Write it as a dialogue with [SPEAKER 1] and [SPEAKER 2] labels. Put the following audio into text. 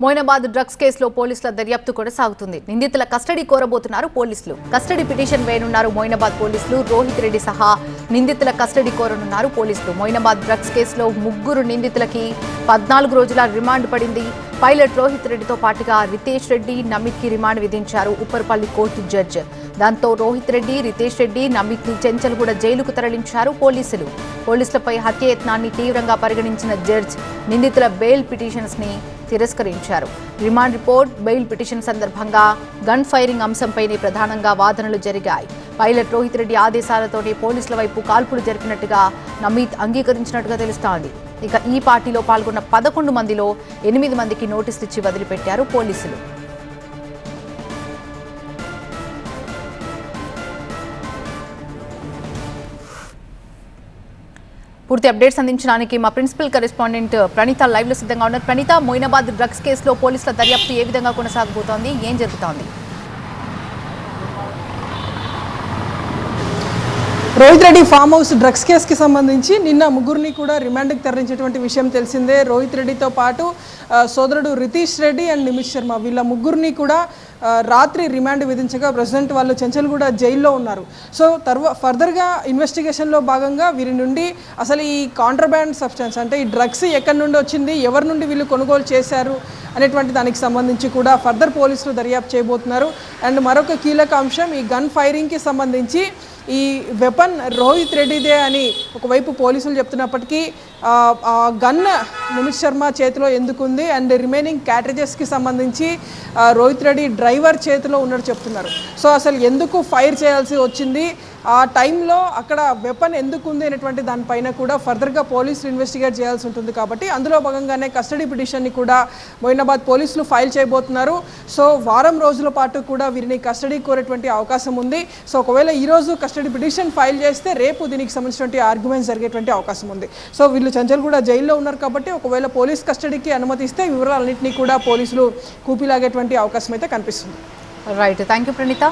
[SPEAKER 1] Moinabad drugs కేసులో పోలీసుల దర్యాప్తు కొనసాగుతుంది. నిందితుల కస్టడీ కోరబోతున్నారు పోలీసులు. కస్టడీ పిటిషన్ వేయనున్నారు మోయినాబాద్ పోలీసులు. రోహిత్ రెడ్డి సహా నిందితుల కస్టడీ కోరనున్నారు పోలీసులు. మోయినాబాద్ డ్రగ్స్ కేసులో 3 నిందితులకి 14 రోజుల రిమాండ్ పడింది. పైలట్ రోహిత్ రెడ్డితో పాటుగా రితేష్ రెడ్డి, నమిత్ కి రిమాండ్ విధించారు ఉప్పర్పల్లి కోర్టు జడ్జి. దాంతో రోహిత్ రెడ్డి, రితేష్ రెడ్డి, నమిత్ ని చెంచల్గూడ జైలుకు తరలించారు పోలీసులు. పోలీసులపై హత్యాయత్నాన్ని తీవ్రంగా పరిగణించిన జడ్జి నిందితుల బెయిల్ పిటిషన్స్ ని తిరస్కరించారు. రిమాండ్ రిపోర్ట్, బెయిల్ పిటిషన్ సందర్భంగా గన్ ఫైరింగ్ అంశంపైనే ప్రధానంగా వాదనలు జరిగాయి. పైలట్ రోహిత్ రెడ్డి ఆదేశాలతోనే పోలీసుల వైపు కాల్పులు జరిపినట్టుగా నమిత్ అంగీకరించినట్టుగా తెలుస్తోంది. ఇక ఈ పార్టీలో పాల్గొన్న 11 మందిలో 8 మందికి నోటీసులు ఇచ్చి వదిలిపెట్టారు పోలీసులు. పూర్తి అప్డేట్స్ అందించడానికి మా ప్రిన్సిపల్ కరెస్పాండెంట్ ప్రణీత లైవ్ లో సిద్ధంగా ఉన్నారు. ప్రణీత, మోయినాబాద్ డ్రగ్స్ కేసులో పోలీసుల దర్యాప్తు ఏ విధంగా కొనసాగబోతోంది, ఏం జరుగుతోంది?
[SPEAKER 2] Rohit Reddy farm house drugs కేసుకి సంబంధించి నిన్న 3 కూడా రిమాండ్కి తరలించేటువంటి విషయం తెలిసిందే. రోహిత్ రెడ్డితో పాటు సోదరుడు రితేష్ రెడ్డి అండ్ నిమిత్ శర్మ వీళ్ళ 3 కూడా రాత్రి రిమాండ్ విధించగా ప్రెసిడెంట్ వాళ్ళు చెంచల్గూడ జైల్లో ఉన్నారు. సో ఫర్దర్గా ఇన్వెస్టిగేషన్లో భాగంగా వీరి నుండి అసలు ఈ కాంట్రాబ్యాండ్ సబ్స్టెన్స్ అంటే ఈ డ్రగ్స్ ఎక్కడి నుండి వచ్చింది, ఎవరి నుండి వీళ్ళు కొనుగోలు చేశారు అనేటువంటి దానికి సంబంధించి కూడా ఫర్దర్ పోలీసులు దర్యాప్తు చేయబోతున్నారు. అండ్ మరొక కీలక అంశం ఈ గన్ ఫైరింగ్కి సంబంధించి ఈ వెపన్ రోహిత్ రెడ్డిదే అని ఒకవైపు పోలీసులు చెప్తున్నప్పటికీ గన్ నిమిత్ శర్మ చేతిలో ఎందుకుంది అండ్ రిమైనింగ్ క్యాట్రేజెస్కి సంబంధించి రోహిత్ రెడ్డి డ్రైవర్ చేతిలో ఉన్నట్టు చెప్తున్నారు. సో అసలు ఎందుకు ఫైర్ చేయాల్సి వచ్చింది, ఆ టైంలో అక్కడ వెపన్ ఎందుకు ఉంది అనేటువంటి దానిపైన కూడా ఫర్దర్గా పోలీసులు ఇన్వెస్టిగేట్ చేయాల్సి ఉంటుంది. కాబట్టి అందులో భాగంగానే కస్టడీ పిటిషన్ని కూడా మోయినాబాద్ పోలీసులు ఫైల్ చేయబోతున్నారు. సో వారం రోజుల పాటు కూడా వీరిని కస్టడీ కోరేటువంటి అవకాశం ఉంది. సో ఒకవేళ ఈరోజు కస్టడీ పిటిషన్ ఫైల్ చేస్తే రేపు దీనికి సంబంధించినటువంటి ఆర్గ్యుమెంట్స్ జరిగేటువంటి అవకాశం ఉంది. సో వీళ్ళు చెంచల్గూడ జైల్లో ఉన్నారు కాబట్టి ఒకవేళ పోలీస్ కస్టడీకి అనుమతిస్తే వివరాలన్నింటినీ కూడా పోలీసులు కూపిలాగేటువంటి అవకాశం అయితే కనిపిస్తుంది.
[SPEAKER 1] Right, thank you Praneetha.